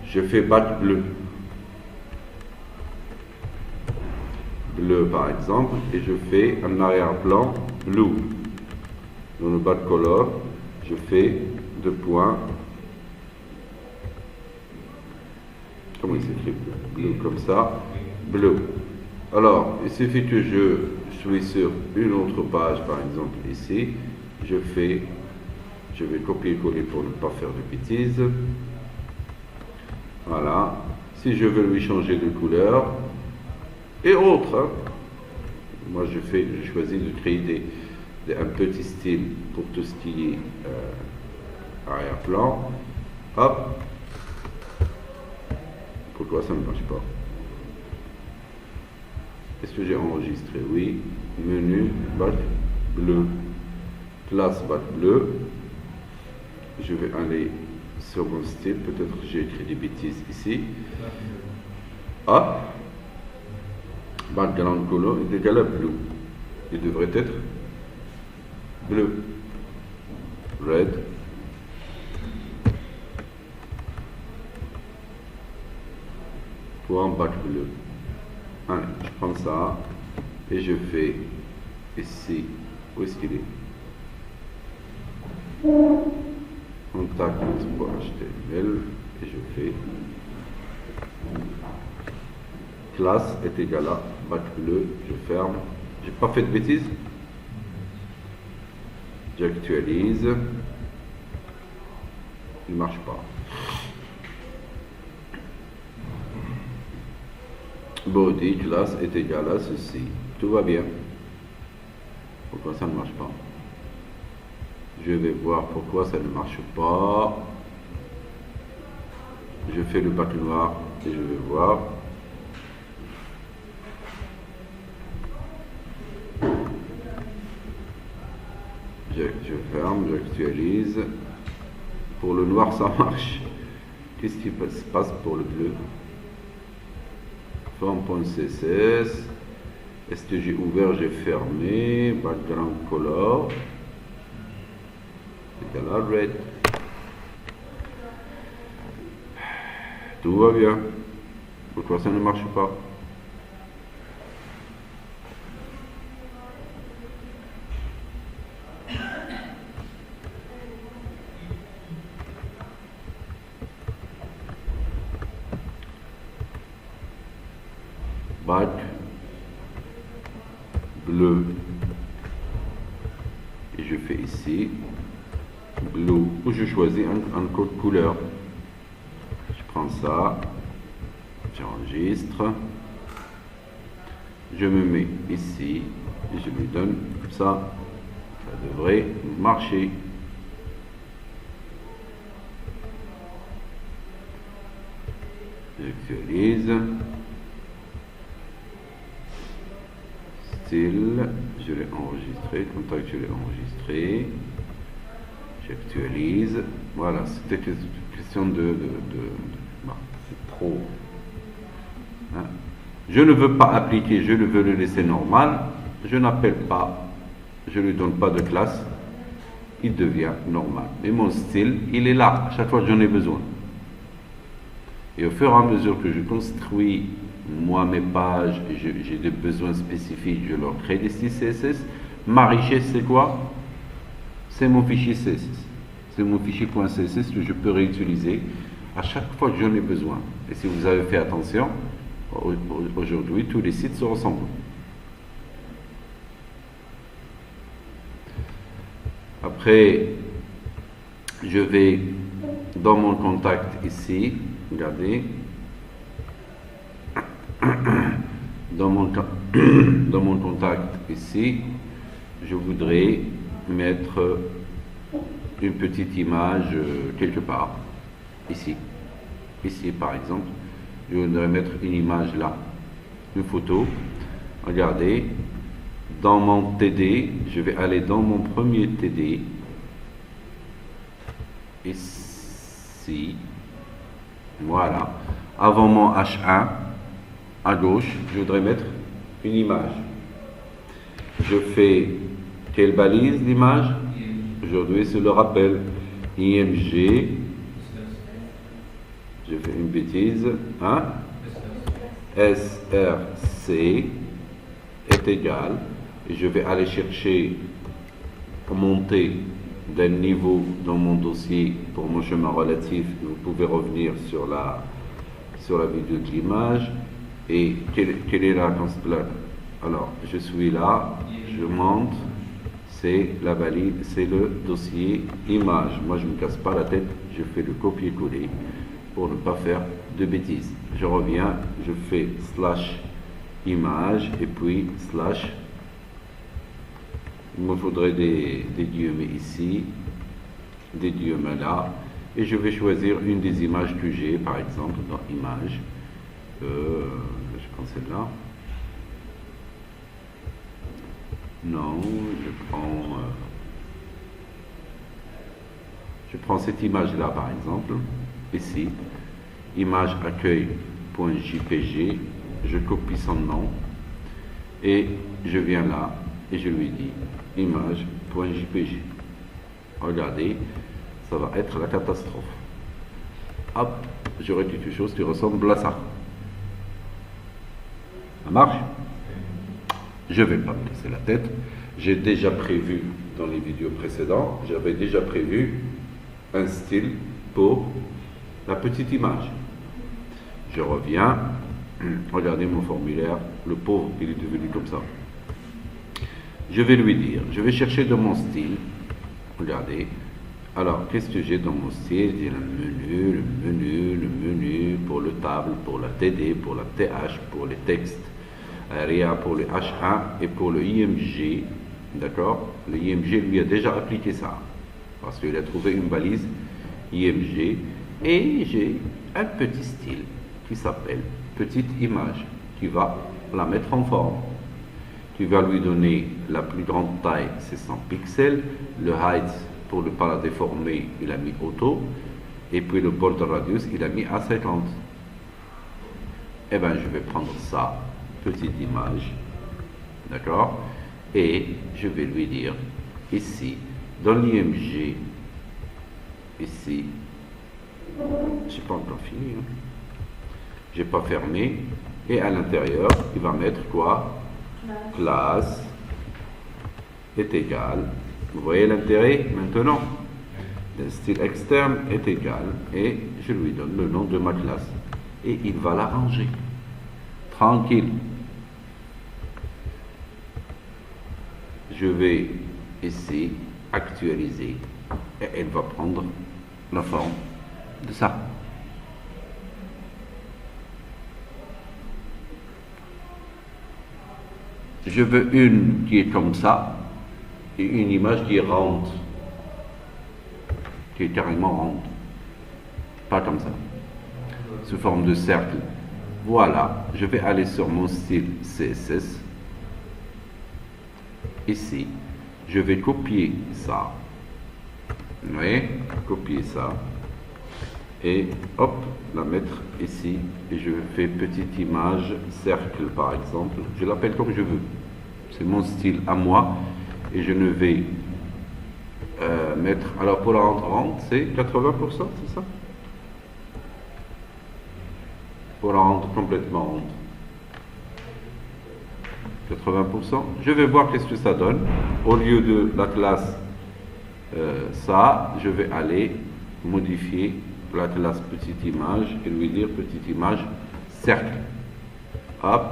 je fais bac bleu par exemple, et je fais un arrière-plan blue. Dans le bac color, je fais deux points, comment il s'écrit, bleu comme ça, bleu. Alors, il suffit que je suis sur une autre page, par exemple ici, je vais copier-coller pour ne pas faire de bêtises. Voilà. Si je veux lui changer de couleur, et autres, hein. Moi je choisis de créer un petit style pour tout ce qui est arrière-plan. Hop. Pourquoi ça ne marche pas? Est-ce que j'ai enregistré? Oui. Menu, bac bleu. Classe bac bleu. Je vais aller sur mon style. Peut-être que j'ai écrit des bêtises ici. Hop. Background color est égal à bleu. Il devrait être bleu. Red. Pour un bac bleu. Allez, je prends ça et je fais ici. Où est-ce qu'il est? Contact pour HTML et je fais classe est égal à bac bleu, je ferme. J'ai pas fait de bêtises. J'actualise. Il ne marche pas. Body classe est égal à ceci. Tout va bien. Pourquoi ça ne marche pas? Je vais voir pourquoi ça ne marche pas. Je fais le bac noir et je vais voir. Je ferme, j'actualise. Pour le noir, ça marche. Qu'est-ce qui se passe pour le bleu? Form.css. Est-ce que j'ai ouvert, j'ai fermé? Background color. égal à red. Tout va bien. Pourquoi ça ne marche pas? Bac bleu et je fais ici bleu où je choisis un code couleur. Je prends ça, j'enregistre, je me mets ici et je lui donne ça. Ça devrait marcher. J'actualise. Style, je l'ai enregistré, contact, je l'ai enregistré. J'actualise. Voilà, c'était question de bon, c'est trop. Hein? Je ne veux pas appliquer, je veux le laisser normal. Je n'appelle pas, je ne lui donne pas de classe. Il devient normal. Mais mon style, il est là, à chaque fois que j'en ai besoin. Et au fur et à mesure que je construis moi mes pages, j'ai des besoins spécifiques, je leur crée des styles CSS. Ma richesse, c'est quoi? C'est mon fichier CSS. C'est mon fichier .css que je peux réutiliser à chaque fois que j'en ai besoin. Et si vous avez fait attention, aujourd'hui, tous les sites se ressemblent. Après, je vais dans mon contact ici, regardez, dans mon contact ici, je voudrais mettre une petite image quelque part, ici par exemple, je voudrais mettre une image là, une photo. Regardez, dans mon TD, je vais aller dans mon premier TD, ici, voilà, avant mon H1, à gauche, je voudrais mettre une image. Je fais quelle balise l'image? Aujourd'hui, c'est le rappel. IMG, je fais une bêtise, hein? SRC est égal, et je vais aller chercher, monter d'un niveau dans mon dossier pour mon chemin relatif. Vous pouvez revenir sur la vidéo de l'image. Et quelle est la alors, je suis là, je monte, c'est la valide, c'est le dossier image. Moi, je ne me casse pas la tête, je fais le copier-coller pour ne pas faire de bêtises. Je reviens, je fais slash image et puis slash. Il me faudrait des guillemets ici, des guillemets là, et je vais choisir une des images que j'ai, par exemple, dans image. Je prends celle-là. Non, je prends cette image-là, par exemple, ici, image accueil.jpg, je copie son nom, et je viens là, et je lui dis image.jpg. Regardez, ça va être la catastrophe. Hop, j'aurai quelque chose qui ressemble à ça. Ça marche? Je ne vais pas me casser la tête. J'ai déjà prévu, dans les vidéos précédentes, j'avais déjà prévu un style pour la petite image. Je reviens, regardez mon formulaire, le pauvre, il est devenu comme ça. Je vais lui dire, je vais chercher dans mon style, regardez, alors qu'est-ce que j'ai dans mon style? J'ai le menu pour le table, pour la TD, pour la TH, pour les textes, RIA pour le H1 et pour le IMG, d'accord? Le IMG lui a déjà appliqué ça, parce qu'il a trouvé une balise IMG, et j'ai un petit style qui s'appelle petite image, qui va la mettre en forme, qui va lui donner la plus grande taille, c'est 100 pixels, le height, pour ne pas la déformer, il a mis auto, et puis le border radius, il a mis à 50. Eh bien, je vais prendre ça, petite image, d'accord, et je vais lui dire, ici, dans l'IMG, ici, j'ai pas encore fini, hein. J'ai pas fermé, et à l'intérieur, il va mettre quoi? Classe est égal. Vous voyez l'intérêt maintenant? Le style externe est égal, et je lui donne le nom de ma classe, et il va la ranger. Tranquille. Je vais ici actualiser, et elle va prendre la forme de ça. Je veux une qui est comme ça et une image qui est ronde, qui est carrément ronde, pas comme ça, sous forme de cercle. Voilà, je vais aller sur mon style CSS. Ici, je vais copier ça. Vous voyez, copier ça. Et hop, la mettre ici. Et je fais petite image, cercle par exemple. Je l'appelle comme je veux. C'est mon style à moi. Et je ne vais mettre. Alors pour la rendre, c'est 80%, c'est ça? Pour la rendre complètement ronde. 80%. Je vais voir qu'est-ce que ça donne. Au lieu de la classe ça, je vais aller modifier la classe petite image et lui dire petite image cercle. Hop.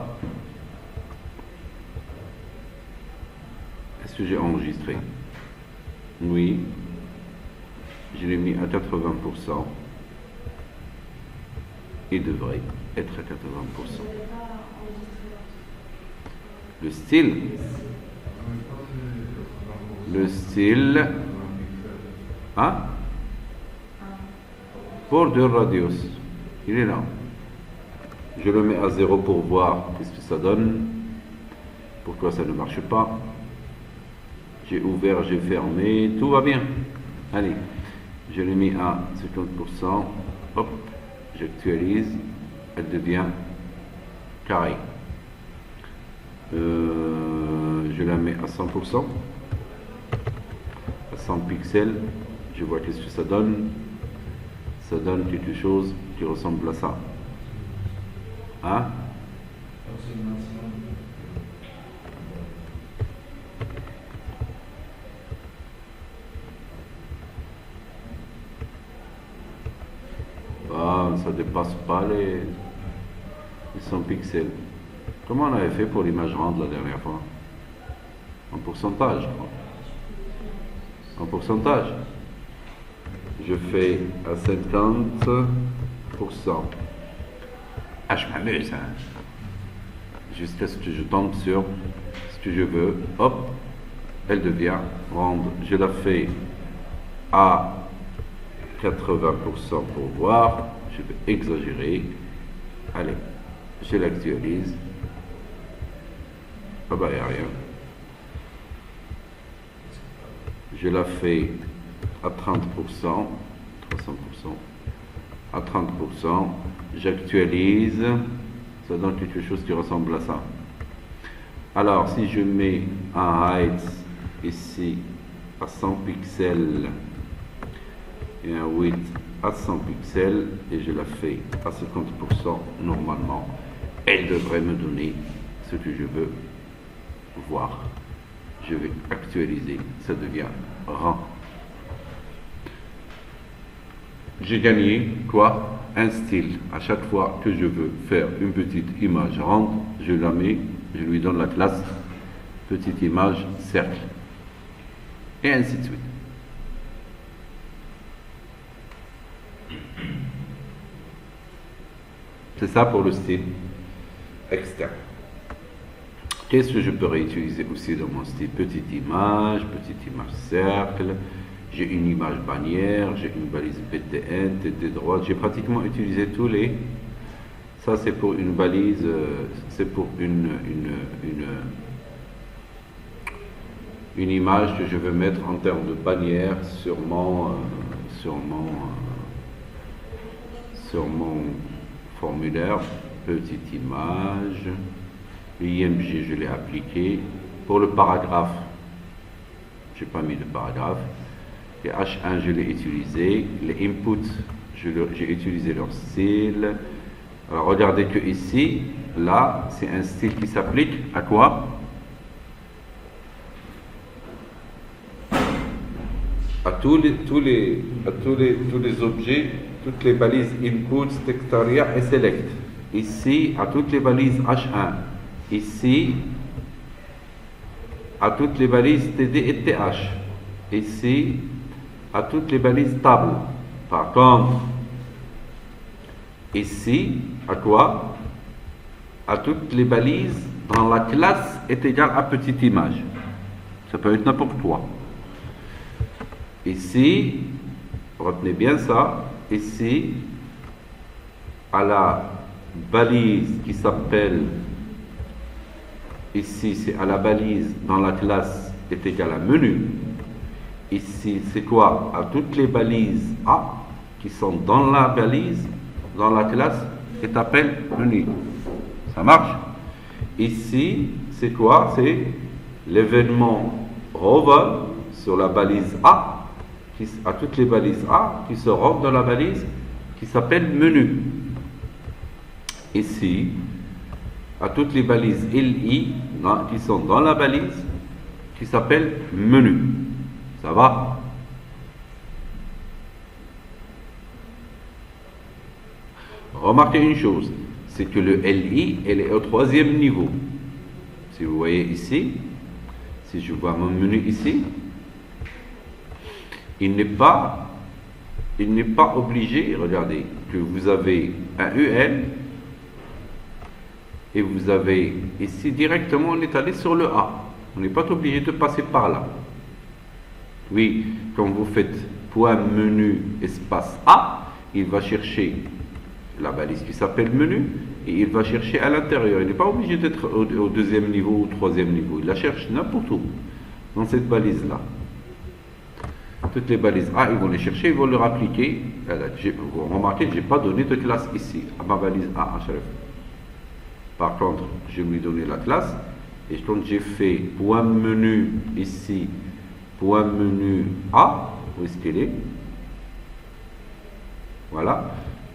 Est-ce que j'ai enregistré? Oui. Je l'ai mis à 80%. Il devrait être à 80%. Le style. Le style. Hein? Border radius. Il est là. Je le mets à 0 pour voir qu'est-ce que ça donne. Pourquoi ça ne marche pas? J'ai ouvert, j'ai fermé. Tout va bien. Allez. Je l'ai mis à 50%. Hop. J'actualise. Elle devient carrée. Je la mets à 100%. À 100 pixels. Je vois qu'est-ce que ça donne. Ça donne quelque chose qui ressemble à ça. Hein? Ah, ça dépasse pas les 100 pixels. Comment on avait fait pour l'image ronde la dernière fois? En pourcentage, je crois. En pourcentage. Je fais à 50%. Ah, je m'amuse, hein. Jusqu'à ce que je tombe sur ce que je veux. Hop, elle devient ronde. Je la fais à 80% pour voir. Je vais exagérer. Allez, je l'actualise. Ah bah, il n'y a rien. Je la fais à 30%, 300%, à 30%, j'actualise, ça donne quelque chose qui ressemble à ça. Alors, si je mets un height ici à 100 pixels et un width à 100 pixels et je la fais à 50%, normalement, elle devrait me donner ce que je veux voir. Je vais actualiser, ça devient rond. J'ai gagné quoi? Un style. À chaque fois que je veux faire une petite image ronde, je la mets, je lui donne la classe petite image cercle. Et ainsi de suite. C'est ça pour le style externe. Qu'est-ce que je peux réutiliser aussi dans mon style? Petite image cercle. J'ai une image bannière, j'ai une balise BTN, TT droite. J'ai pratiquement utilisé tous les. Ça, c'est pour une balise, c'est pour une image que je veux mettre en termes de bannière sur mon formulaire. Petite image. L'IMG, je l'ai appliqué. Pour le paragraphe, j'ai pas mis de paragraphe. Les H1, je l'ai utilisé. Les inputs, j'ai utilisé leur style. Alors regardez que ici, là, c'est un style qui s'applique à quoi? À tous les objets, toutes les balises inputs, textaria et select. Ici, à toutes les balises H1. Ici, à toutes les balises TD et TH. Ici, à toutes les balises table. Par contre, ici, à quoi? À toutes les balises dans la classe est égale à petite image. Ça peut être n'importe quoi. Ici, retenez bien ça, ici, à la balise qui s'appelle, ici c'est à la balise dans la classe est égale à menu. Ici c'est quoi? À toutes les balises A qui sont dans la balise, dans la classe, est appelé menu. Ça marche? Ici c'est quoi? C'est l'événement rover sur la balise A, à toutes les balises A qui se rendent dans la balise qui s'appelle menu. Ici, à toutes les balises LI qui sont dans la balise qui s'appelle menu. Ça va? Remarquez une chose, c'est que le LI, elle est au 3e niveau. Si vous voyez ici, si je vois mon menu ici, il n'est pas obligé, regardez, que vous avez un UL et vous avez ici directement, on est allé sur le A. On n'est pas obligé de passer par là. Oui, quand vous faites point menu espace A, il va chercher la balise qui s'appelle menu et il va chercher à l'intérieur. Il n'est pas obligé d'être au 2e niveau ou au 3e niveau. Il la cherche n'importe où, dans cette balise-là. Toutes les balises A, ils vont les chercher, ils vont leur appliquer. Vous remarquez, je n'ai pas donné de classe ici, à ma balise A, HRF. Par contre, je vais lui donner la classe, et quand j'ai fait point menu ici, point menu A, où est-ce qu'elle est? Voilà,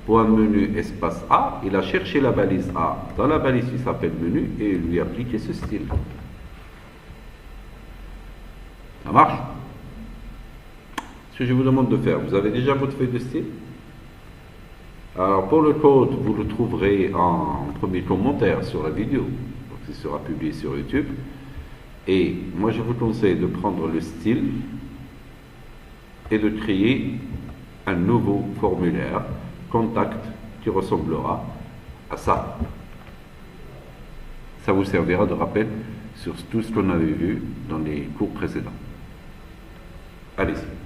point menu espace A, il a cherché la balise A dans la balise qui s'appelle menu, et il lui a appliqué ce style. Ça marche? Ce que je vous demande de faire, vous avez déjà votre feuille de style? Alors pour le code, vous le trouverez en premier commentaire sur la vidéo, donc il sera publié sur YouTube. Et moi je vous conseille de prendre le style et de créer un nouveau formulaire contact qui ressemblera à ça. Ça vous servira de rappel sur tout ce qu'on avait vu dans les cours précédents. Allez-y.